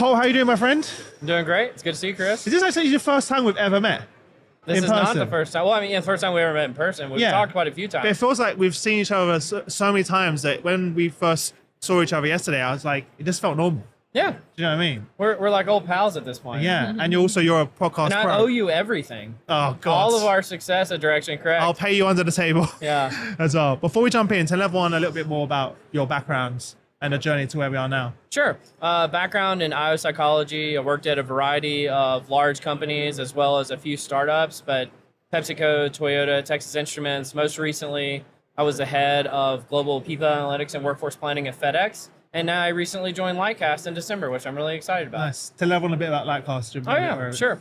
Cole, how you doing, my friend? I'm doing great. It's good to see you, Chris. Is this actually your first time we've ever met? This is not the first time. Well, I mean, yeah, the first time we ever met in person. We've talked quite a few times. But it feels like we've seen each other so many times that when we first saw each other yesterday, I was like, it just felt normal. Yeah. Do you know what I mean? We're like old pals at this point. Yeah. And you're a podcast And I pro. owe you everything. Oh, God. All of our success at Direction Correct. I'll pay you under the table. Yeah. As well. Before we jump in, tell everyone a little bit more about your backgrounds and the journey to where we are now. Sure. Background in IO psychology. I worked at a variety of large companies as well as a few startups, but PepsiCo, Toyota, Texas Instruments. Most recently, I was the head of global people analytics and workforce planning at FedEx. And now I recently joined Lightcast in December, which I'm really excited about. Nice. Tell everyone a bit about Lightcast. Oh, yeah, sure.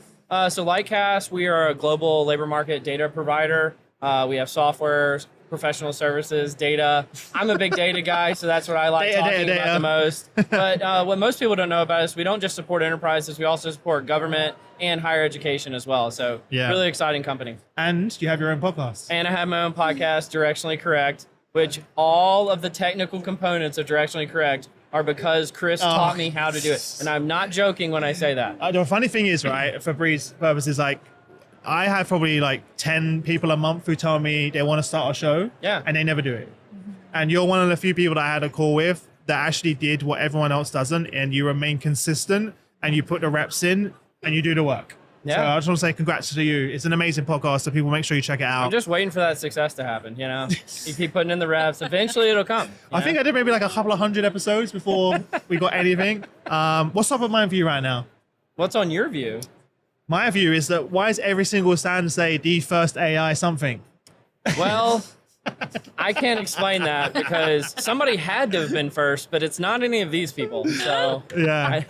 So Lightcast, we are a global labor market data provider. We have software, professional services, data. I'm a big data guy, so that's what I like talking about the most. But what most people don't know about us, we don't just support enterprises, we also support government and higher education as well. So really exciting company. And you have your own podcast. And I have my own podcast, Directionally Correct, which all of the technical components of Directionally Correct are because Chris taught me how to do it. And I'm not joking when I say that. The funny thing is, right, for Bree's purposes, like, I have probably like 10 people a month who tell me they want to start a show, and they never do it. And you're one of the few people that I had a call with that actually did what everyone else doesn't, and you remain consistent, and you put the reps in, and you do the work. Yeah. So I just want to say congrats to you. It's an amazing podcast, so people make sure you check it out. I'm just waiting for that success to happen, you know? You keep putting in the reps, eventually it'll come. I think I did maybe like a couple of 100 episodes before we got anything. What's top of mind for you right now? What's on your view? My view is that why does every single stand say the first AI something? Well, I can't explain that because somebody had to have been first, but it's not any of these people. So yeah,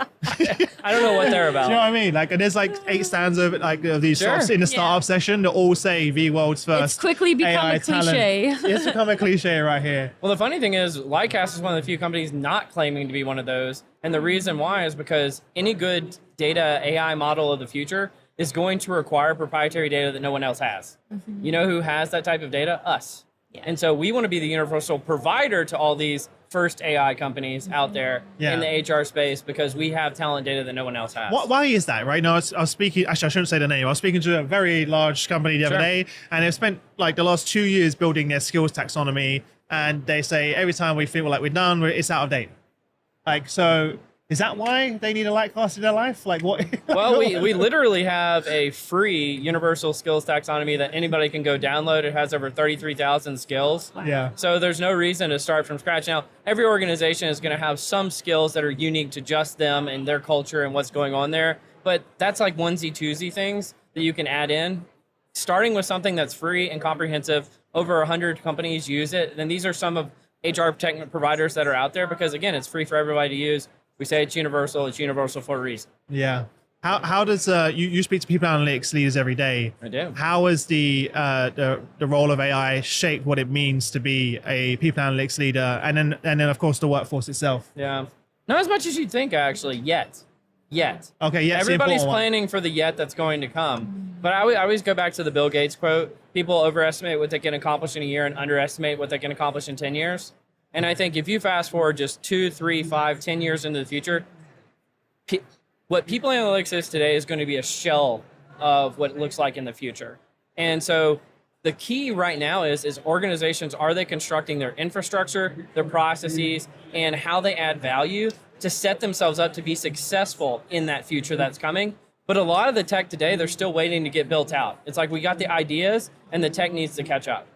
I don't know what they're about. Do you know what I mean? Like, there's like 8 stands of like these sorts in the startup session that all say the world's first. It's quickly become AI a cliche. It's become a cliche right here. Well, the funny thing is, Lightcast is one of the few companies not claiming to be one of those. And the reason why is because any good data AI model of the future is going to require proprietary data that no one else has. Mm-hmm. You know who has that type of data? Us. Yeah. And so we want to be the universal provider to all these first AI companies out there in the HR space because we have talent data that no one else has. Why is that, right? Now, I was speaking, actually, I shouldn't say the name. I was speaking to a very large company the other day, and they've spent like the last 2 years building their skills taxonomy, and they say every time we feel like we're done, it's out of date. Like, so is that why they need a Lightcast in their life? Like, what? Well, we literally have a free universal skills taxonomy that anybody can go download. It has over 33,000 skills. Yeah. So there's no reason to start from scratch. Now, every organization is going to have some skills that are unique to just them and their culture and what's going on there. But that's like onesie-twosie things that you can add in. Starting with something that's free and comprehensive, over 100 companies use it. And these are some of HR tech providers that are out there because, again, it's free for everybody to use. We say it's universal for a reason. Yeah. How does you speak to people analytics leaders every day? I do. How has the role of AI shaped what it means to be a people analytics leader, and then of course the workforce itself? Yeah, not as much as you'd think actually yet. Okay. Yeah. Everybody's planning for the yet that's going to come. But I always go back to the Bill Gates quote: "People overestimate what they can accomplish in a year and underestimate what they can accomplish in 10 years." And I think if you fast forward just 2, 3, 5, 10 years into the future, what people analytics is today is going to be a shell of what it looks like in the future. And so the key right now is organizations, are they constructing their infrastructure, their processes, and how they add value to set themselves up to be successful in that future that's coming? But a lot of the tech today, they're still waiting to get built out. It's like we got the ideas and the tech needs to catch up.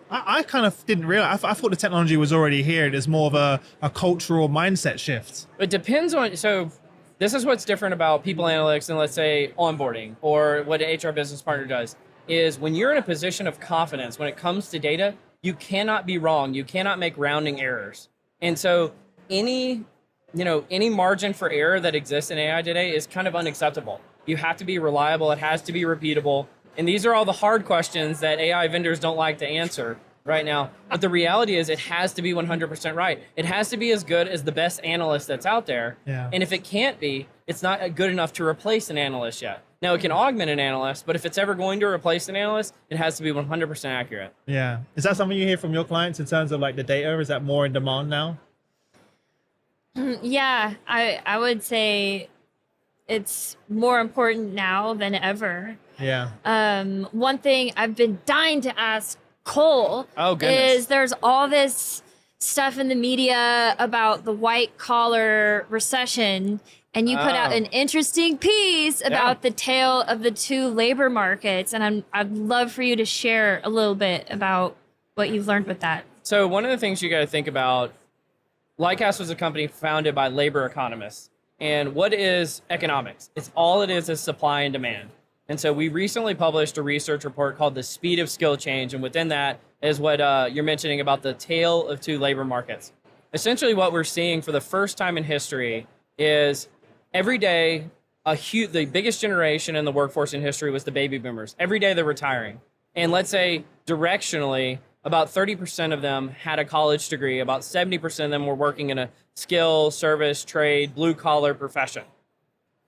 I kind of didn't realize. I thought the technology was already here. There's more of a cultural mindset shift. It depends on, so this is what's different about people analytics and let's say onboarding or what an HR business partner does, is when you're in a position of confidence, when it comes to data, you cannot be wrong. You cannot make rounding errors. And so any margin for error that exists in AI today is kind of unacceptable. You have to be reliable. It has to be repeatable. And these are all the hard questions that AI vendors don't like to answer right now. But the reality is it has to be 100% right. It has to be as good as the best analyst that's out there. Yeah. And if it can't be, it's not good enough to replace an analyst yet. Now, it can augment an analyst, but if it's ever going to replace an analyst, it has to be 100% accurate. Yeah. Is that something you hear from your clients in terms of like the data? Is that more in demand now? Yeah, I would say it's more important now than ever. Yeah. One thing I've been dying to ask Cole is there's all this stuff in the media about the white collar recession, and you put out an interesting piece about the tale of the two labor markets, and I'd love for you to share a little bit about what you've learned with that. So one of the things you got to think about, Lightcast was a company founded by labor economists. And what is economics? All it is supply and demand. And so we recently published a research report called The Speed of Skill Change. And within that is what you're mentioning about the tale of two labor markets. Essentially what we're seeing for the first time in history is every day, the biggest generation in the workforce in history was the baby boomers. Every day they're retiring. And let's say directionally, about 30% of them had a college degree. About 70% of them were working in a skill, service, trade, blue-collar profession.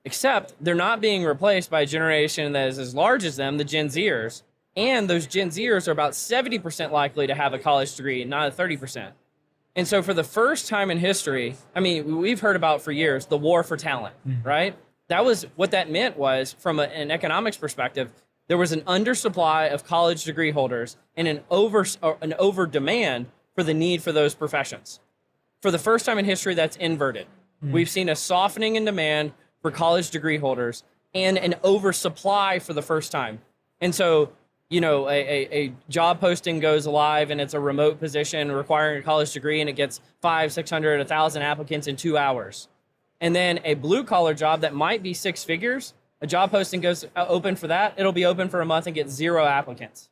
Except they're not being replaced by a generation that is as large as them, the Gen Zers. And those Gen Zers are about 70% likely to have a college degree, not a 30%. And so for the first time in history, I mean, we've heard about for years, the war for talent, right? That was what that meant was, from an economics perspective, there was an undersupply of college degree holders and an over demand for the need for those professions. For the first time in history, that's inverted. We've seen a softening in demand for college degree holders and an oversupply for the first time. And so, you know, a job posting goes live and it's a remote position requiring a college degree and it gets 500, 600, 1,000 applicants in 2 hours. And then a blue collar job that might be 6 figures, a job posting goes open for that. It'll be open for a month and get 0 applicants,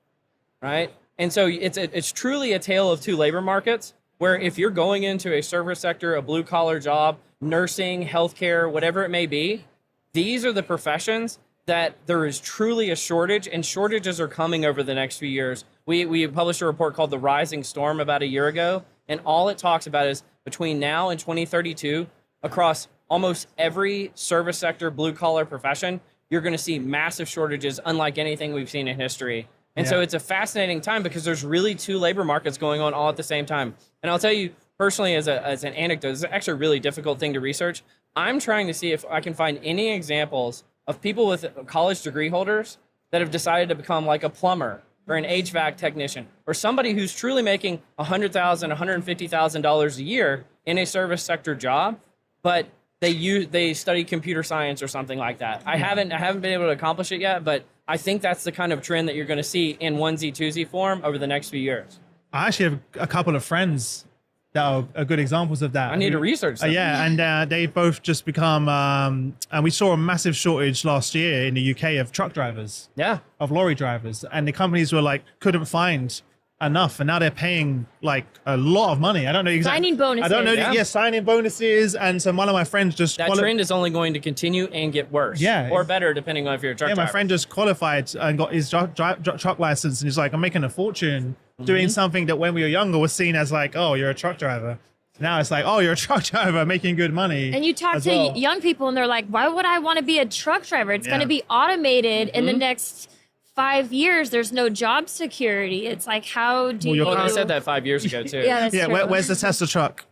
right? And so it's truly a tale of two labor markets, where if you're going into a service sector, a blue collar job, nursing, healthcare, whatever it may be, these are the professions that there is truly a shortage, and shortages are coming over the next few years. We published a report called The Rising Storm about a year ago, and all it talks about is between now and 2032, across almost every service sector, blue collar profession, you're going to see massive shortages unlike anything we've seen in history. And so it's a fascinating time because there's really two labor markets going on all at the same time. And I'll tell you personally, as an anecdote, it's actually a really difficult thing to research. I'm trying to see if I can find any examples of people with college degree holders that have decided to become like a plumber or an HVAC technician or somebody who's truly making $100,000, $150,000 a year in a service sector job, but they study computer science or something like that. I haven't been able to accomplish it yet, but I think that's the kind of trend that you're going to see in onesie twosie form over the next few years. I actually have a couple of friends that are good examples of that. I need to research that. Yeah, and they both just become, and we saw a massive shortage last year in the UK of truck drivers. Yeah. Of lorry drivers. And the companies were like, couldn't find enough, and now they're paying like a lot of money. I don't know exactly. Signing bonuses. I don't know. Signing bonuses. And so one of my friends just that trend is only going to continue and get worse. Yeah, or better depending on if you're a truck driver. My friend just qualified and got his truck license, and he's like, I'm making a fortune doing something that when we were younger was seen as like, oh, you're a truck driver. Now it's like, oh, you're a truck driver making good money. And you talk to young people, and they're like, why would I want to be a truck driver? It's going to be automated in the next 5 years. There's no job security. It's like, how do you... Well, I said that 5 years ago, too. Yeah, that's true. Where's the Tesla truck?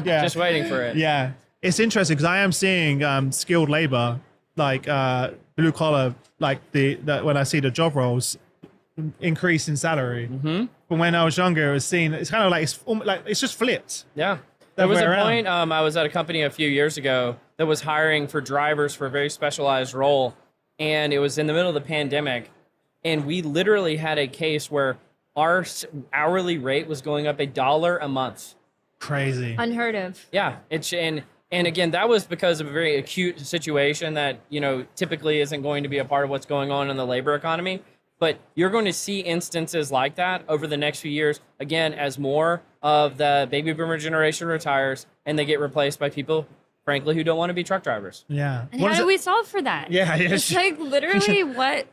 Just waiting for it. Yeah. It's interesting because I am seeing skilled labor, like blue collar, like the when I see the job roles increase in salary. But when I was younger, it was seen, it's kind of like, it's just flipped. Yeah. There was a point, I was at a company a few years ago that was hiring for drivers for a very specialized role. And it was in the middle of the pandemic. And we literally had a case where our hourly rate was going up $1 a month. Crazy. Unheard of. Yeah. And again, that was because of a very acute situation that, you know, typically isn't going to be a part of what's going on in the labor economy. But you're going to see instances like that over the next few years, again, as more of the baby boomer generation retires and they get replaced by people, frankly, who don't want to be truck drivers. Yeah. And how do we solve for that? Yeah. It's like literally what...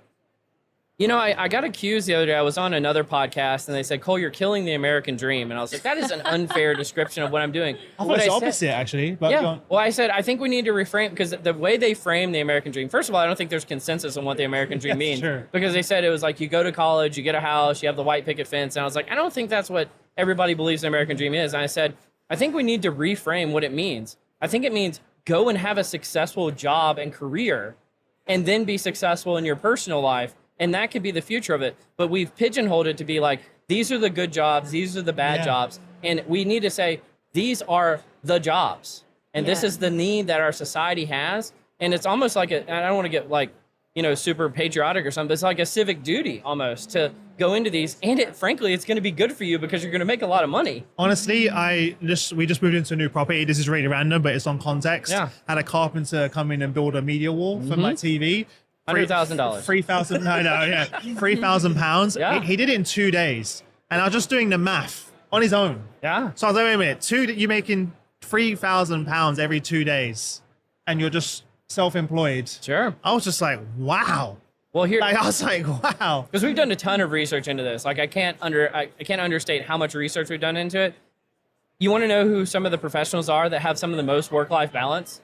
You know, I got accused the other day. I was on another podcast, and they said, Cole, you're killing the American dream. And I was like, that is an unfair description of what I'm doing. I thought it's opposite, actually. But yeah. Well, I said, I think we need to reframe, because the way they frame the American dream, first of all, I don't think there's consensus on what the American dream means. Sure. Because they said it was like you go to college, you get a house, you have the white picket fence. And I was like, I don't think that's what everybody believes the American dream is. And I said, I think we need to reframe what it means. I think it means go and have a successful job and career and then be successful in your personal life. And that could be the future of it. But we've pigeonholed it to be like, these are the good jobs, these are the bad jobs. And we need to say, these are the jobs. And this is the need that our society has. And it's almost like, I don't want to get like, super patriotic or something, but it's like a civic duty almost to go into these. And frankly, it's going to be good for you because you're going to make a lot of money. Honestly, we just moved into a new property. This is really random, but it's on context. Yeah. Had a carpenter come in and build a media wall for my TV. $100,000. £3,000. No, yeah. £3,000. Yeah. He did it in 2 days. And I was just doing the math on his own. Yeah. So I was like, wait a minute, you're making £3,000 every 2 days and you're just self-employed. Sure. I was just like, wow. Well, here I was like, wow. Because we've done a ton of research into this. Like I can't understate how much research we've done into it. You want to know who some of the professionals are that have some of the most work-life balance?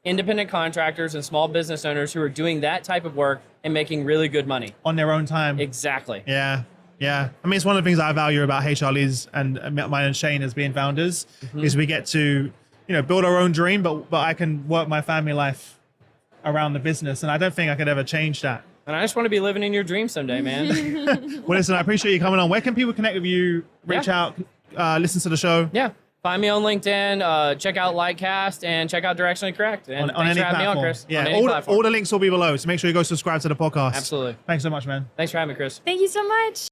Independent contractors and small business owners who are doing that type of work and making really good money. On their own time. Exactly. Yeah. Yeah. I mean, it's one of the things I value about HR Leads and mine and Shane as being founders is we get to, build our own dream, but I can work my family life around the business. And I don't think I could ever change that. And I just want to be living in your dream someday, man. Well, listen, I appreciate you coming on. Where can people connect with you, reach out, listen to the show? Yeah. Find me on LinkedIn, check out Lightcast, and check out Directionally Correct. And on thanks any for having platform. me on, Chris. Yeah, On all the links will be below, so make sure you go subscribe to the podcast. Absolutely. Thanks so much, man. Thanks for having me, Chris. Thank you so much.